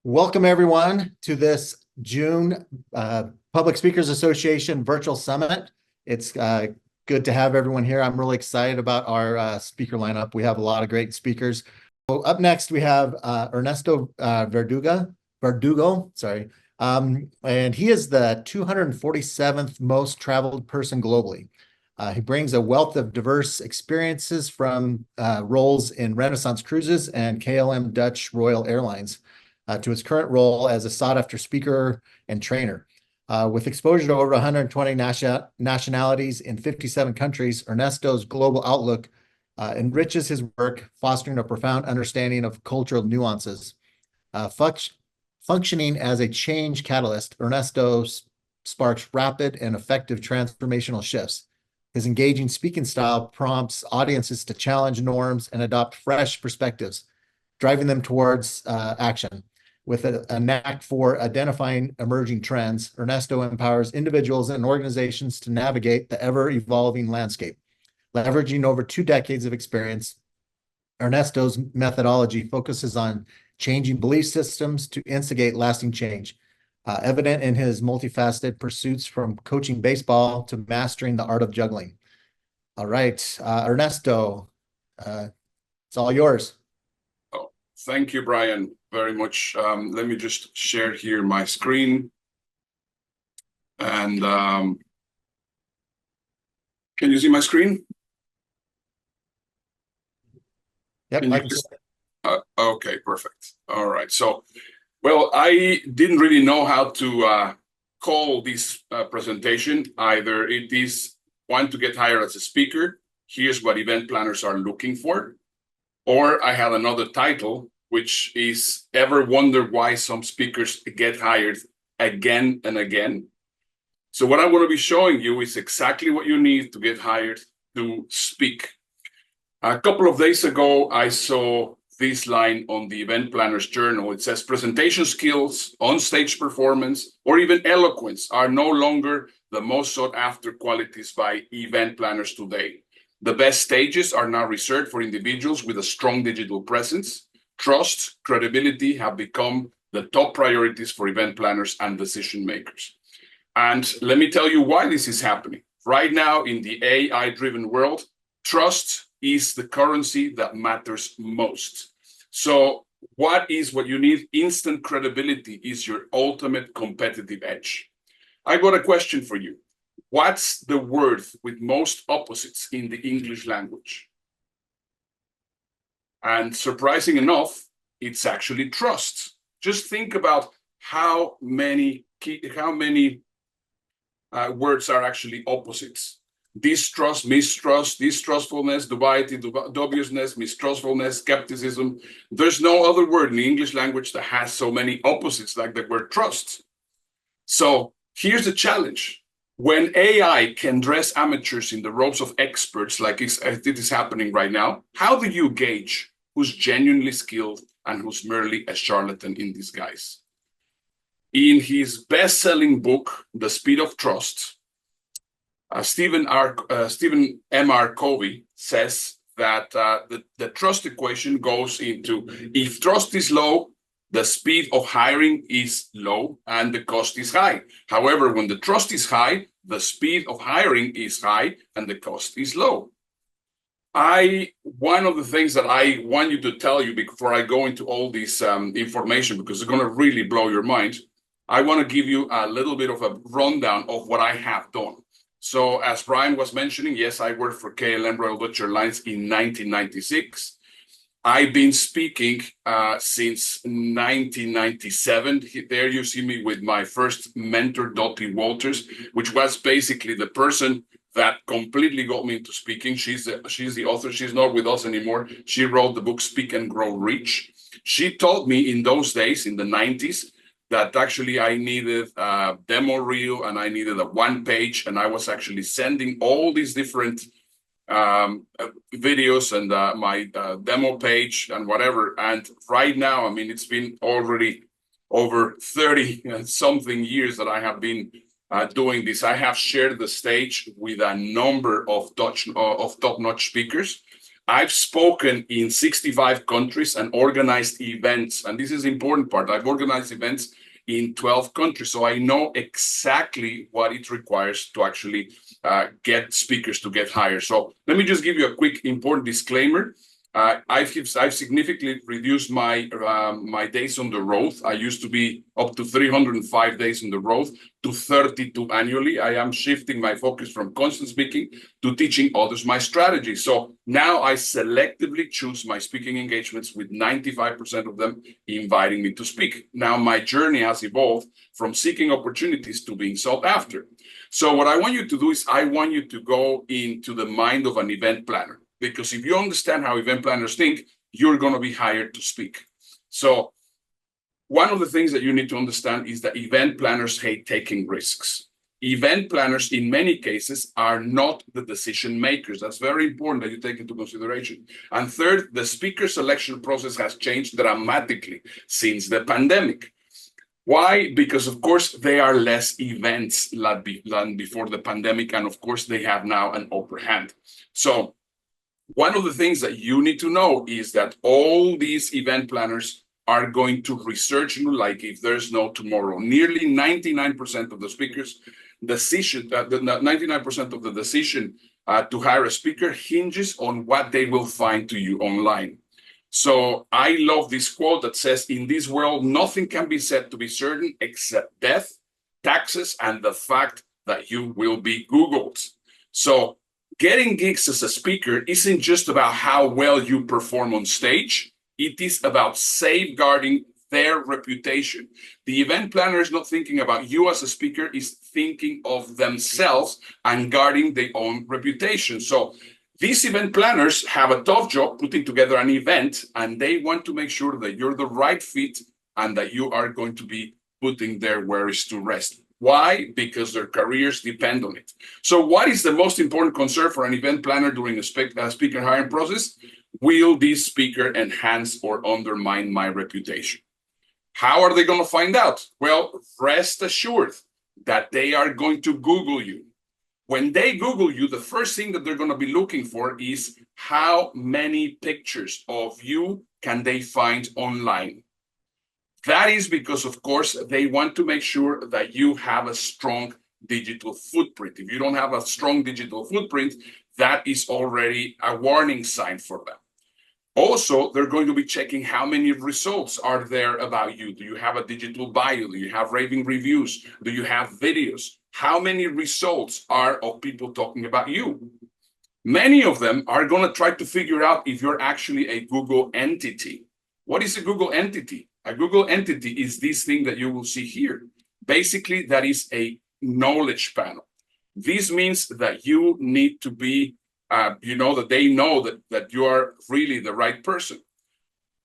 Welcome, everyone, to this June Public Speakers Association Virtual Summit. It's good to have everyone here. I'm really excited about our speaker lineup. We have a lot of great speakers. So up next, we have Ernesto Verdugo, sorry. And he is the 247th most traveled person globally. He brings a wealth of diverse experiences from roles in Renaissance Cruises and KLM Dutch Royal Airlines. To his current role as a sought-after speaker and trainer. With exposure to over 120 nationalities in 57 countries, Ernesto's global outlook enriches his work, fostering a profound understanding of cultural nuances. Functioning as a change catalyst, Ernesto sparks rapid and effective transformational shifts. His engaging speaking style prompts audiences to challenge norms and adopt fresh perspectives, driving them towards action. With a knack for identifying emerging trends, Ernesto empowers individuals and organizations to navigate the ever-evolving landscape. Leveraging over 2 decades of experience, Ernesto's methodology focuses on changing belief systems to instigate lasting change, evident in his multifaceted pursuits from coaching baseball to mastering the art of juggling. All right, Ernesto, it's all yours. Thank you, Brian, very much. Let me just share here my screen. And can you see my screen? Yep. Okay, perfect. All right. So, well, I didn't really know how to call this presentation. Either it is want to get hired as a speaker, here's what event planners are looking for, or I have another title, which is ever wonder why some speakers get hired again and again. So what I'm going to be showing you is exactly what you need to get hired to speak. A couple of days ago, I saw this line on the Event Planners Journal. It says presentation skills, on-stage performance, or even eloquence are no longer the most sought after qualities by event planners today. The best stages are now reserved for individuals with a strong digital presence. Trust, credibility have become the top priorities for event planners and decision makers. And let me tell you why this is happening. Right now in the AI-driven world, trust is the currency that matters most. So what you need? Instant credibility is your ultimate competitive edge. I got a question for you. What's the word with most opposites in the English language? And surprising enough, it's actually trust. Just think about how many words are actually opposites. Distrust, mistrust, distrustfulness, dubiety, dubiousness, mistrustfulness, skepticism. There's no other word in the English language that has so many opposites like the word trust. So here's the challenge. When AI can dress amateurs in the robes of experts, like it is happening right now, how do you gauge who's genuinely skilled and who's merely a charlatan in disguise? In his best-selling book, The Speed of Trust, Stephen M. R. Covey says that the trust equation goes into, if trust is low, the speed of hiring is low and the cost is high. However, when the trust is high, the speed of hiring is high and the cost is low. One of the things that I want you to tell you before I go into all this information, because it's going to really blow your mind, I want to give you a little bit of a rundown of what I have done. So as Brian was mentioning, yes, I worked for KLM Royal Dutch Airlines in 1996. I've been speaking since 1997. There you see me with my first mentor, Dottie Walters, which was basically the person that completely got me into speaking. She's the author. She's not with us anymore. She wrote the book Speak and Grow Rich. She taught me in those days, in the 90s, that actually I needed a demo reel and I needed a 1-page, and I was actually sending all these different videos and my demo page and whatever. And right now, I mean, it's been already over 30 something years that I have been doing this. I have shared the stage with a number of top-notch speakers. I've spoken in 65 countries and organized events. And this is the important part. I've organized events in 12 countries. So I know exactly what it requires to actually get speakers to get hired. So let me just give you a quick important disclaimer. I've significantly reduced my my days on the road. I used to be up to 305 days on the road to 32 annually. I am shifting my focus from constant speaking to teaching others my strategy. So now I selectively choose my speaking engagements, with 95% of them inviting me to speak. Now my journey has evolved from seeking opportunities to being sought after. So what I want you to do is I want you to go into the mind of an event planner. Because if you understand how event planners think, you're going to be hired to speak. So one of the things that you need to understand is that event planners hate taking risks. Event planners, in many cases, are not the decision makers. That's very important that you take into consideration. And third, the speaker selection process has changed dramatically since the pandemic. Why? Because, of course, there are less events than before the pandemic. And, of course, they have now an upper hand. So one of the things that you need to know is that all these event planners are going to research you like if there's no tomorrow. Nearly 99% of the speakers' decision, 99% of the decision to hire a speaker hinges on what they will find to you online. So I love this quote that says, in this world, nothing can be said to be certain except death, taxes, and the fact that you will be Googled. So getting gigs as a speaker isn't just about how well you perform on stage. It is about safeguarding their reputation. The event planner is not thinking about you as a speaker, is thinking of themselves and guarding their own reputation. So these event planners have a tough job putting together an event, and they want to make sure that you're the right fit and that you are going to be putting their worries to rest. Why? Because their careers depend on it. So what is the most important concern for an event planner during a speaker hiring process? Will this speaker enhance or undermine my reputation? How are they going to find out? Well, rest assured that they are going to Google you. When they Google you, the first thing that they're going to be looking for is how many pictures of you can they find online. That is because, of course, they want to make sure that you have a strong digital footprint. If you don't have a strong digital footprint, that is already a warning sign for them. Also, they're going to be checking how many results are there about you. Do you have a digital bio? Do you have raving reviews? Do you have videos? How many results are of people talking about you? Many of them are going to try to figure out if you're actually a Google entity. What is a Google entity? A Google entity is this thing that you will see here. Basically, that is a knowledge panel. This means that you need to be, that they know that you are really the right person.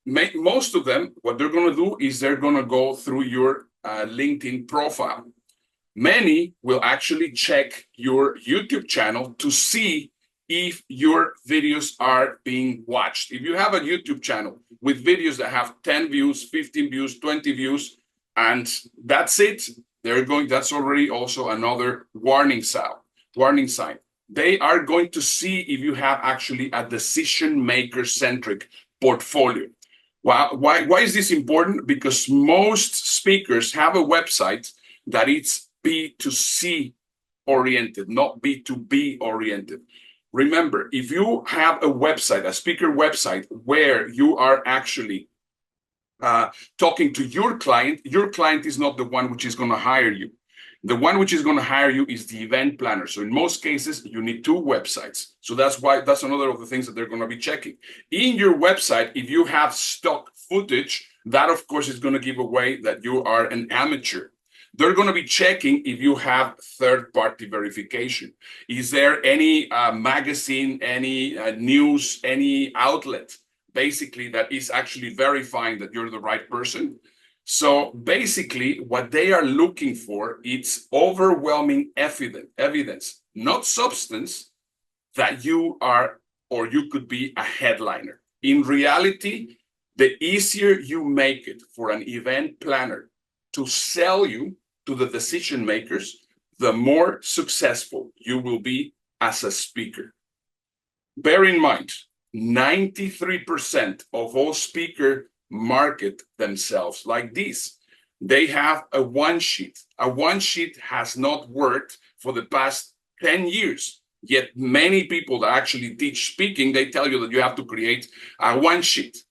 Most of them, what they're going to do is they're going to go through your LinkedIn profile. Many will actually check your YouTube channel to see if your videos are being watched. If you have a YouTube channel with videos that have 10 views, 15 views, 20 views, and that's it, that's already also another warning sign. They are going to see if you have actually a decision-maker-centric portfolio. Why is this important? Because most speakers have a website that it's B2C oriented, not B2B oriented. Remember, if you have a website, a speaker website, where you are actually talking to your client is not the one which is going to hire you. The one which is going to hire you is the event planner. So in most cases, you need two websites. So that's another of the things that they're going to be checking. In your website, if you have stock footage, that of course is going to give away that you are an amateur. They're going to be checking if you have third-party verification. Is there any magazine, any news, any outlet, basically, that is actually verifying that you're the right person? So basically, what they are looking for, it's overwhelming evidence, not substance, that you are or you could be a headliner. In reality, the easier you make it for an event planner to sell you to the decision makers, the more successful you will be as a speaker. Bear in mind, 93% of all speakers market themselves like this. They have a one sheet. A one sheet has not worked for the past 10 years. Yet many people that actually teach speaking, they tell you that you have to create a one sheet.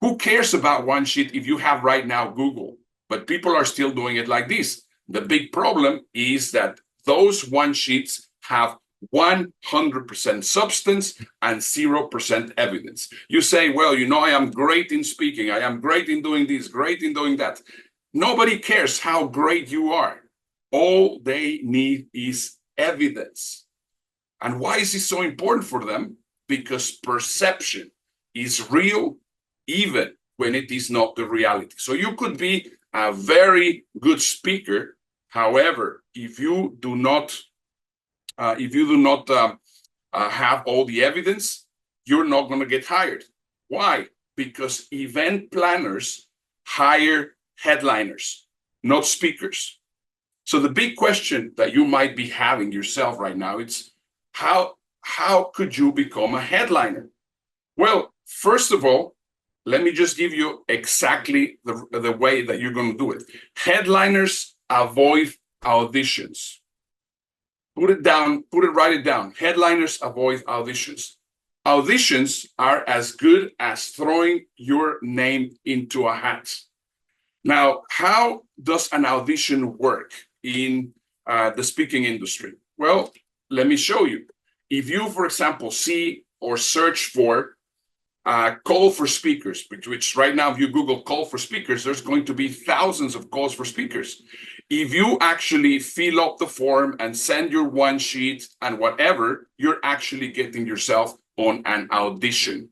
Who cares about one sheet if you have right now Google? But people are still doing it like this. The big problem is that those one sheets have 100% substance and 0% evidence. You say, well, you know, I am great in speaking. I am great in doing this, great in doing that. Nobody cares how great you are. All they need is evidence. And why is this so important for them? Because perception is real even when it is not the reality. So you could be a very good speaker. However, if you do not have all the evidence, you're not going to get hired. Why? Because event planners hire headliners, not speakers. So the big question that you might be having yourself right now, it's how could you become a headliner? Well, first of all, let me just give you exactly the way that you're going to do it. Headliners avoid auditions. Put it down, write it down. Headliners avoid auditions. Auditions are as good as throwing your name into a hat. Now, how does an audition work in the speaking industry? Well, let me show you. If you, for example, see or search for call for speakers, which right now, if you Google call for speakers, there's going to be thousands of calls for speakers. If you actually fill up the form and send your one sheet and whatever, you're actually getting yourself on an audition.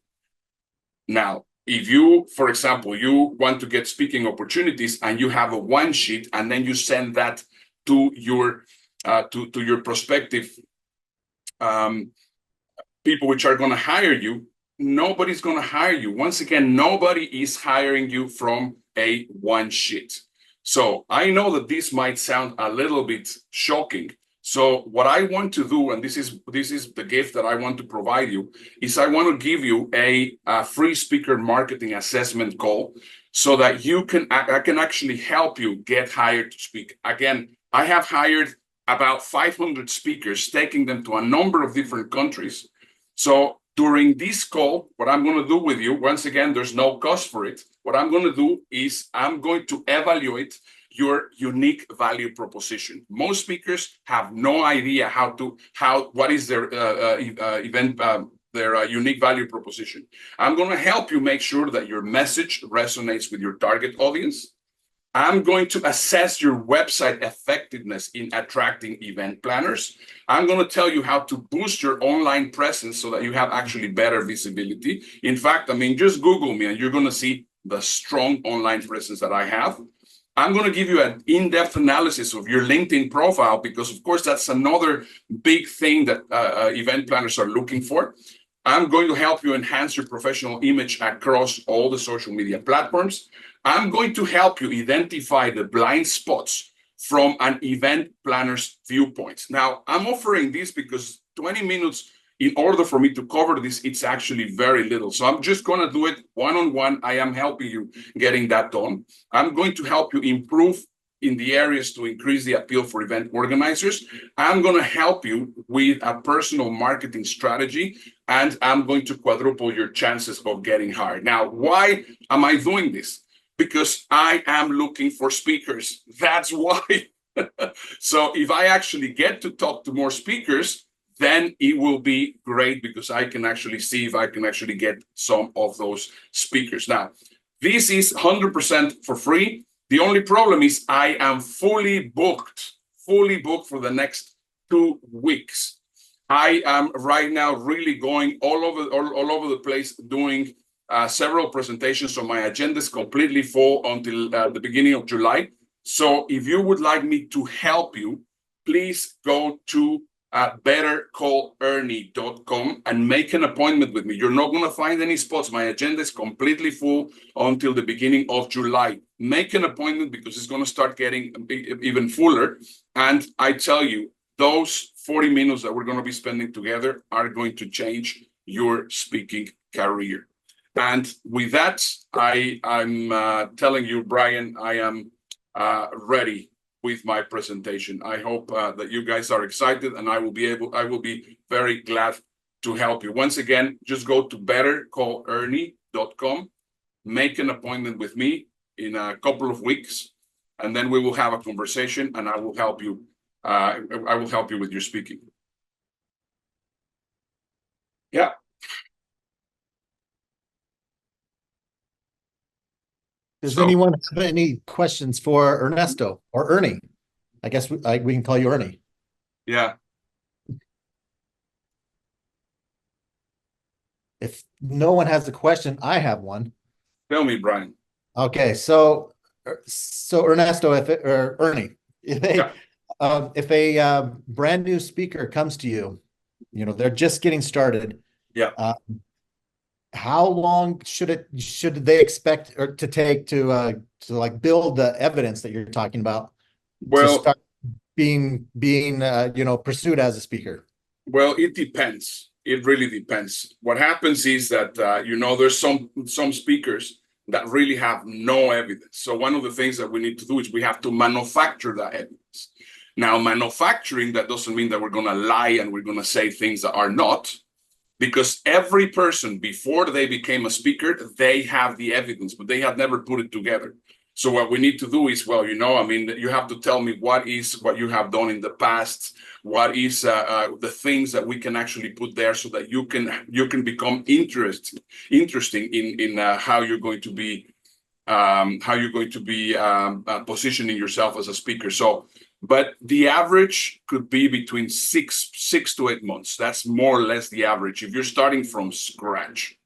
Now, if you, for example, you want to get speaking opportunities and you have a one sheet and then you send that to your prospective people which are going to hire you, nobody's going to hire you. Once again, nobody is hiring you from a one sheet. So I know that this might sound a little bit shocking. So what I want to do, and this is the gift that I want to provide you, is I want to give you a free speaker marketing assessment call so that I can actually help you get hired to speak. Again, I have hired about 500 speakers, taking them to a number of different countries. So during this call, what I'm going to do with you, once again, there's no cost for it. What I'm going to do is I'm going to evaluate your unique value proposition. Most speakers have no idea what is their unique value proposition. I'm going to help you make sure that your message resonates with your target audience. I'm going to assess your website effectiveness in attracting event planners. I'm going to tell you how to boost your online presence so that you have actually better visibility. In fact, just Google me and you're going to see the strong online presence that I have. I'm going to give you an in-depth analysis of your LinkedIn profile because, of course, that's another big thing that event planners are looking for. I'm going to help you enhance your professional image across all the social media platforms. I'm going to help you identify the blind spots from an event planner's viewpoint. Now, I'm offering this because 20 minutes, in order for me to cover this, it's actually very little. So I'm just going to do it one-on-one. I am helping you getting that done. I'm going to help you improve in the areas to increase the appeal for event organizers. I'm going to help you with a personal marketing strategy, and I'm going to quadruple your chances of getting hired. Now, why am I doing this? Because I am looking for speakers. That's why. So if I actually get to talk to more speakers, then it will be great because I can actually see if I can actually get some of those speakers. Now, this is 100% for free. The only problem is I am fully booked for the next 2 weeks. I am right now really going all over the place doing several presentations. So my agenda is completely full until the beginning of July. So if you would like me to help you, please go to bettercallernie.com and make an appointment with me. You're not going to find any spots. My agenda is completely full until the beginning of July. Make an appointment because it's going to start getting even fuller. And I tell you, those 40 minutes that we're going to be spending together are going to change your speaking career. And with that, I'm telling you, Brian, I am ready with my presentation. I hope that you guys are excited, and I will be very glad to help you. Once again, just go to bettercallernie.com, make an appointment with me in a couple of weeks, and then we will have a conversation, and I will help you. I will help you with your speaking. Yeah. Does So, anyone have any questions for Ernesto or Ernie? I guess we can call you Ernie. yeah. If no one has a question, I have one. Tell me, Brian. Okay, so Ernesto, or Ernie, Yeah. if a brand new speaker comes to you, they're just getting started. Yeah. How long should they expect or to take to like build the evidence that you're talking about to Well, start being pursued as a speaker? Well, it depends. It really depends. What happens is that there's some speakers that really have no evidence. So one of the things that we need to do is we have to manufacture that evidence. Now, manufacturing, that doesn't mean that we're going to lie and we're going to say things that are not, because every person before they became a speaker, they have the evidence, but they have never put it together. So what we need to do is, you have to tell me what you have done in the past, what is the things that we can actually put there, so that you can become interesting in how you're going to be positioning yourself as a speaker. So, but the average could be between 6 to 8 months. That's more or less the average. If you're starting from scratch,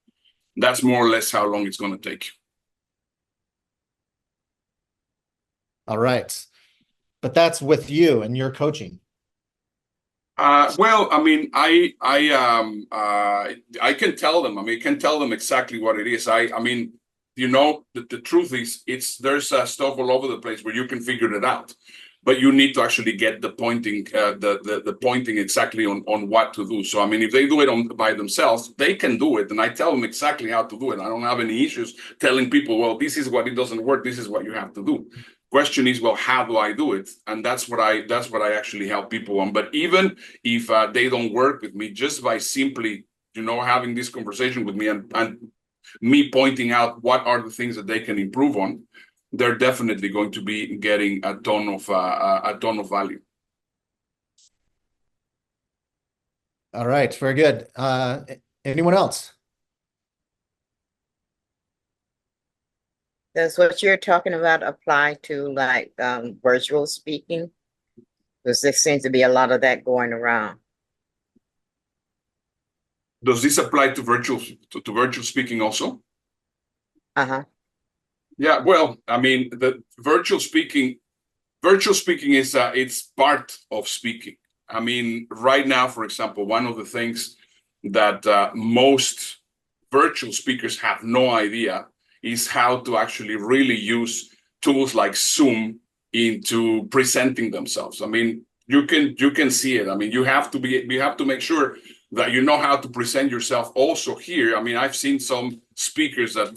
that's more or less how long it's going to take you. All right. But that's with you and your coaching. Well, I mean, I can tell them. I mean, I can tell them exactly what it is. I mean, the truth is, there's stuff all over the place where you can figure it out, but you need to actually get the pointing, the pointing exactly on what to do. So, I mean, if they do it by themselves, they can do it, and I tell them exactly how to do it. I don't have any issues telling people, well, this is what it doesn't work. This is what you have to do. Question is, well, how do I do it? And that's what I actually help people on. But even if they don't work with me, just by simply having this conversation with me and me pointing out what are the things that they can improve on, they're definitely going to be getting a ton of value. All right, very good. Anyone else? Does what you're talking about apply to like virtual speaking? Because there seems to be a lot of that going around. Does this apply to virtual speaking also? Uh-huh. Yeah, well, I mean, the virtual speaking is it's part of speaking. I mean, right now, for example, one of the things that most virtual speakers have no idea is how to actually really use tools like Zoom into presenting themselves. I mean, you can see it. I mean, you have to make sure that you know how to present yourself also here. I mean, I've seen some speakers that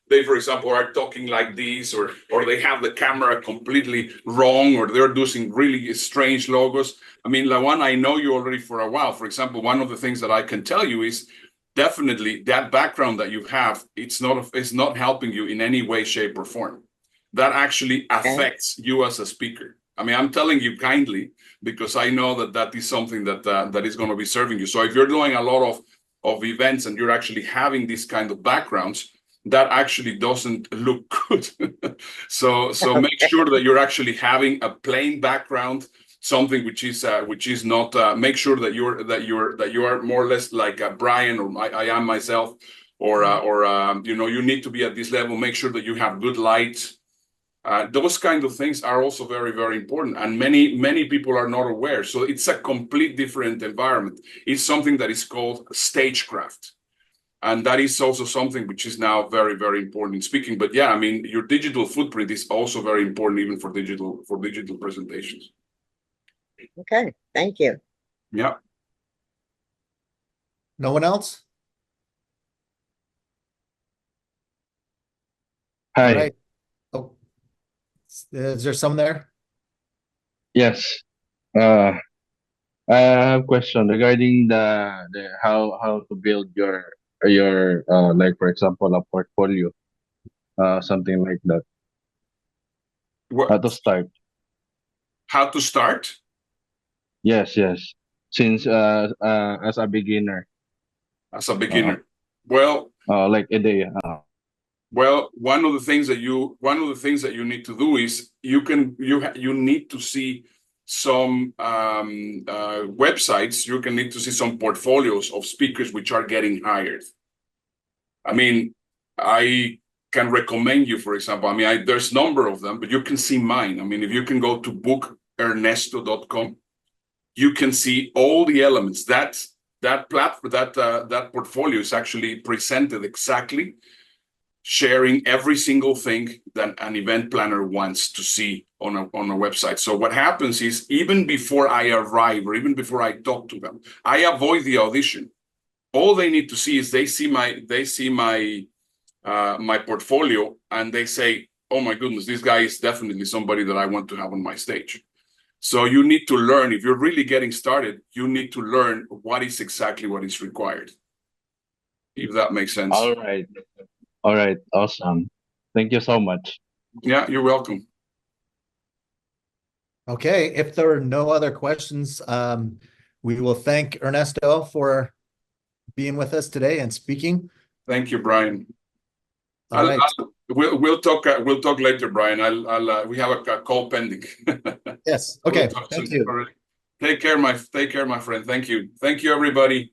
they, for example, are talking like this, or they have the camera completely wrong, or they're using really strange logos. I mean, Lawan, I know you already for a while. For example, one of the things that I can tell you is definitely that background that you have, it's not helping you in any way, shape, or form. That actually affects you as a speaker. I mean, I'm telling you kindly, because I know that is something that is going to be serving you. So if you're doing a lot of events and you're actually having these kind of backgrounds, that actually doesn't look good. so make sure that you're actually having a plain background, something which is not. Make sure that you are more or less like Brian, or I am myself, or you need to be at this level. Make sure that you have good light. Those kind of things are also very, very important, and many people are not aware. So it's a complete different environment. It's something that is called stagecraft. And that is also something which is now very, very important in speaking. But yeah, I mean, your digital footprint is also very important, even for digital presentations. Okay, thank you. Yeah. No one else? All Hi. right. Oh, is there someone there? Yes. I have a question regarding the how to build your like for example a portfolio, something like that. How to start? How to start? Yes, yes. Since as a beginner, As a uh, beginner? Well, like idea. one of the things that you need to do is you need to see some websites. You can need to see some portfolios of speakers which are getting hired. I mean, I can recommend you, for example. I mean, there's a number of them, but you can see mine. I mean, if you can go to bookernesto.com, you can see all the elements. That platform, that portfolio is actually presented exactly, sharing every single thing that an event planner wants to see on a website. So what happens is, even before I arrive or even before I talk to them, I avoid the audition. All they need to see is they see my portfolio, and they say, oh my goodness, this guy is definitely somebody that I want to have on my stage. So you need to learn. If you're really getting started, you need to learn what is required, if that makes sense. All right, awesome. Thank you so much. Yeah, you're welcome. Okay, if there are no other questions, we will thank Ernesto for being with us today and speaking. Thank you, Brian. All right. We'll talk later, Brian. We have a call pending. Yes. Okay. We'll Thank you. Take care, my friend. Thank you, everybody.